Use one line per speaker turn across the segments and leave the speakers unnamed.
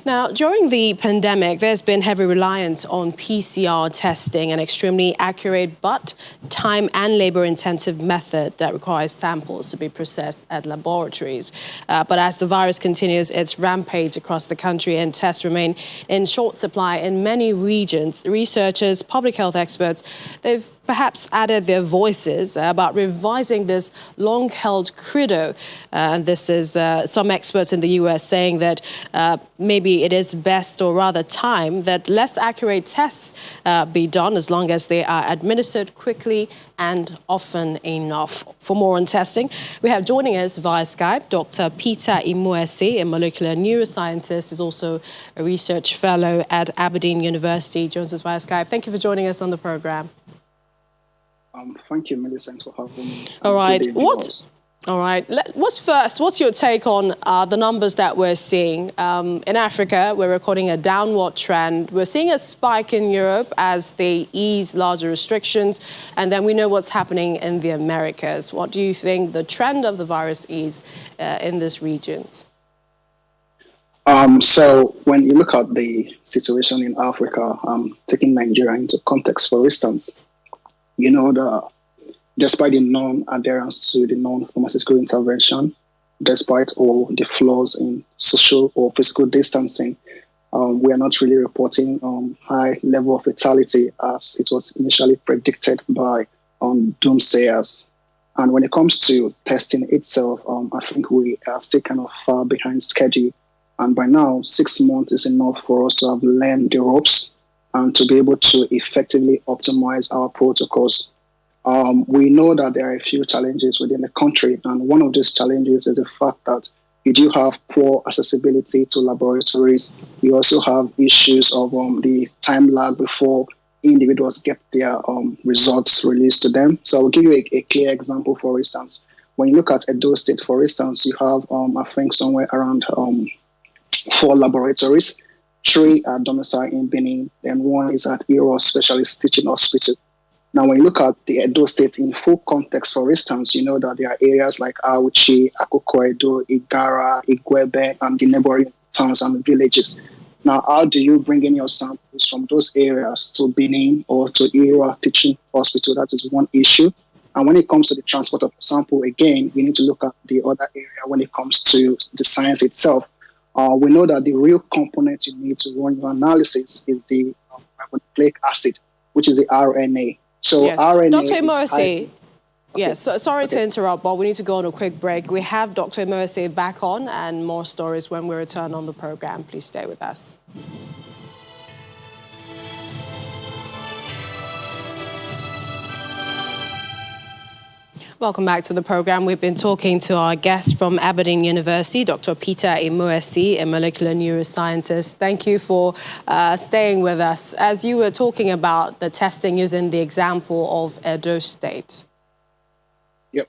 Now, during the pandemic, there's been heavy reliance on PCR testing, an extremely accurate but time and labor-intensive method that requires samples to be processed at laboratories. But as the virus continues its rampage across the country and tests remain in short supply in many regions, researchers, public health experts, they've perhaps added their voices about revising this long-held credo. And this is some experts in the US saying that maybe it is best, or rather time, that less accurate tests be done as long as they are administered quickly and often enough. For more on testing, we have joining us via Skype Dr. Peter Imoesi, a molecular neuroscientist, is also a research fellow at Aberdeen University. Joins us via Skype. Thank you for joining us on the program.
Thank you, Millicent, for having me.
All right. What's your take on the numbers that we're seeing? In Africa, we're recording a downward trend. We're seeing a spike in Europe as they ease larger restrictions. And then we know what's happening in the Americas. What do you think the trend of the virus is in these regions?
So when you look at the situation in Africa, taking Nigeria into context, for instance, you know that despite the non-adherence to the non-pharmaceutical intervention, despite all the flaws in social or physical distancing, we are not really reporting high level of fatality as it was initially predicted by doomsayers. And when it comes to testing itself, I think we are still kind of far behind schedule. And by now, 6 months is enough for us to have learned the ropes and to be able to effectively optimize our protocols. We know that there are a few challenges within the country, and one of these challenges is the fact that you do have poor accessibility to laboratories. You also have issues of the time lag before individuals get their results released to them. So I'll give you a clear example. For instance, when you look at Edo State, for instance, you have, I think, somewhere around 4 laboratories. 3 are domiciled in Benin, and 1 is at Iro Specialist Teaching Hospital. Now, when you look at the Edo State in full context, for instance, you know that there are areas like Auchi, Akoko Edo, Igara, Igwebe, and the neighboring towns and villages. Now, how do you bring in your samples from those areas to Benin or to Iro Teaching Hospital? That is one issue. And when it comes to the transport of the sample, again, we need to look at the other area when it comes to the science itself. We know that the real component you need to run your analysis is the ribonucleic acid, which is the RNA. So
yes.
RNA
Dr. Imoesi, yes, so sorry to interrupt, but we need to go on a quick break. We have Dr. Imoesi back on and more stories when we return on the program. Please stay with us. Welcome back to the program. We've been talking to our guest from Aberdeen University, Dr. Peter Imoesi, a molecular neuroscientist. Thank you for staying with us. As you were talking about the testing using the example of Edo State.
Yep.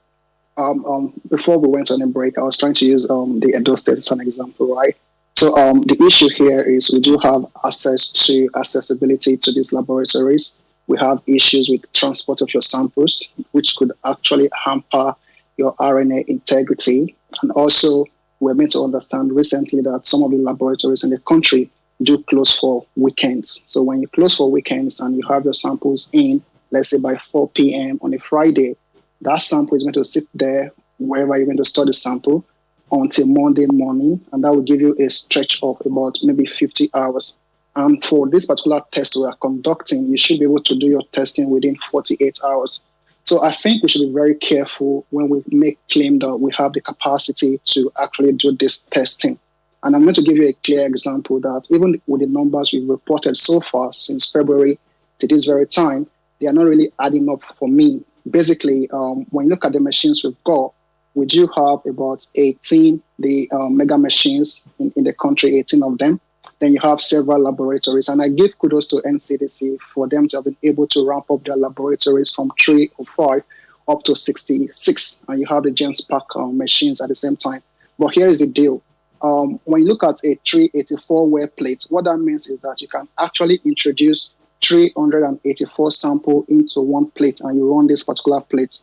Before we went on a break, I was trying to use the Edo State as an example, right? So the issue here is we do have accessibility to these laboratories. We have issues with transport of your samples, which could actually hamper your RNA integrity. And also, we're meant to understand recently that some of the laboratories in the country do close for weekends. So when you close for weekends and you have your samples in, let's say by 4 p.m. on a Friday, that sample is going to sit there wherever you're going to store the sample until Monday morning. And that will give you a stretch of about maybe 50 hours. And for this particular test we are conducting, you should be able to do your testing within 48 hours. So I think we should be very careful when we make claim that we have the capacity to actually do this testing. And I'm going to give you a clear example that even with the numbers we've reported so far since February to this very time, they are not really adding up for me. Basically, when you look at the machines we've got, we do have about 18 mega machines in the country, 18 of them. Then you have several laboratories. And I give kudos to NCDC for them to have been able to ramp up their laboratories from 3 or 5 up to 66. And you have the GenSpark machines at the same time. But here is the deal. When you look at a 384 wear plate, what that means is that you can actually introduce 384 sample into one plate and you run this particular plate.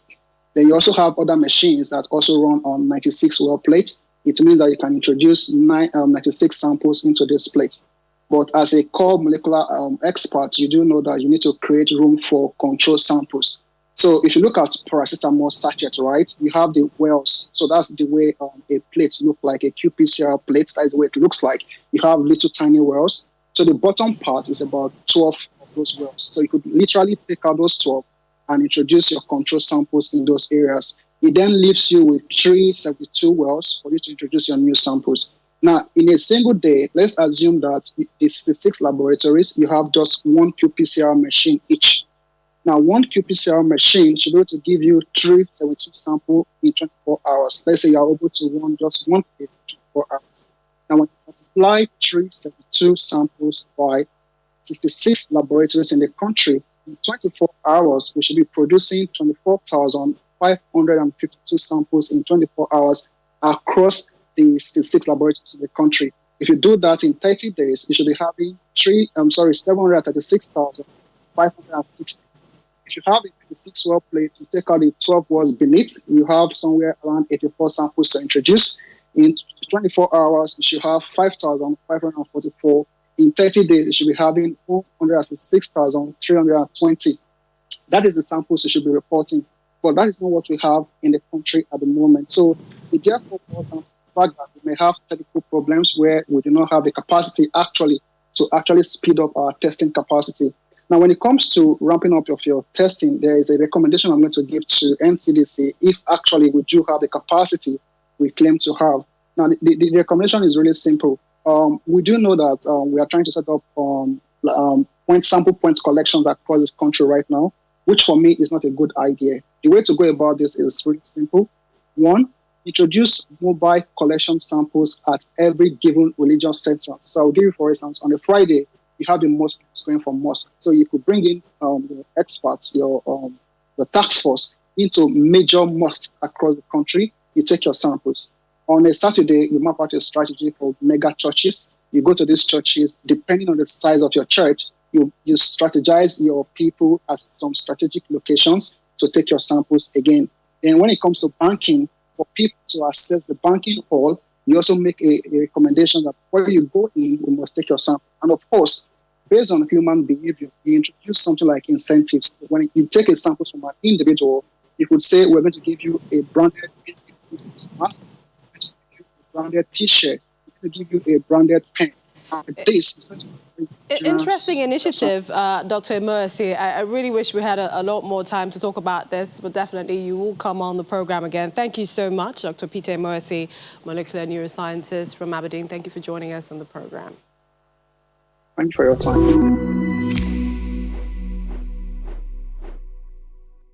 Then you also have other machines that also run on 96 well plates. it means that you can introduce 96 samples into this plate. But as a core molecular expert, you do know that you need to create room for control samples. So if you look at paracetamol sachet, right, you have the wells. So that's the way a plate looks like, a qPCR plate. That is the way it looks like. You have little tiny wells. So the bottom part is about 12 of those wells. So you could literally take out those 12 and introduce your control samples in those areas. It then leaves you with 372 wells for you to introduce your new samples. Now, in a single day, let's assume that the 66 laboratories, you have just one qPCR machine each. Now, one qPCR machine should be able to give you 372 samples in 24 hours. Let's say you are able to run just one plate in 24 hours. Now, when you multiply 372 samples by 66 laboratories in the country, in 24 hours, we should be producing 24,552 samples in 24 hours across the 66 laboratories in the country. If you do that in 30 days, you should be having 736,560. If you have a 26 well plate, you take out the 12 wells beneath, you have somewhere around 84 samples to introduce. In 24 hours, you should have 5,544. In 30 days, you should be having 406,320. That is the samples you should be reporting. But that is not what we have in the country at the moment. So it therefore boils down to the fact that we may have technical problems where we do not have the capacity to speed up our testing capacity. Now, when it comes to ramping up of your testing, there is a recommendation I'm going to give to NCDC if actually we do have the capacity we claim to have. Now, the recommendation is really simple. We do know that we are trying to set up sample point collections across this country right now, which for me is not a good idea. The way to go about this is really simple. One, introduce mobile collection samples at every given religious center. So I'll give you, for instance, on a Friday, you have the Muslims going for mosque. So you could bring in your experts, the task force into major mosques across the country. You take your samples. On a Saturday, you map out a strategy for mega churches. You go to these churches, depending on the size of your church, you strategize your people at some strategic locations to take your samples again. And when it comes to banking, for people to access the banking hall, you also make a recommendation that before you go in, we must take your sample. And of course, based on human behavior, you introduce something like incentives. When you take a sample from an individual, you could say, we're going to give you a branded mask, we're going to give you a branded t-shirt, we're going to give you a branded pen. This is going to
interesting initiative, Dr. Emeosi. I really wish we had a lot more time to talk about this, but definitely you will come on the program again. Thank you so much, Dr. Peter Emeosi, molecular neuroscientist from Aberdeen. Thank you for joining us on the program.
Thank you for your time.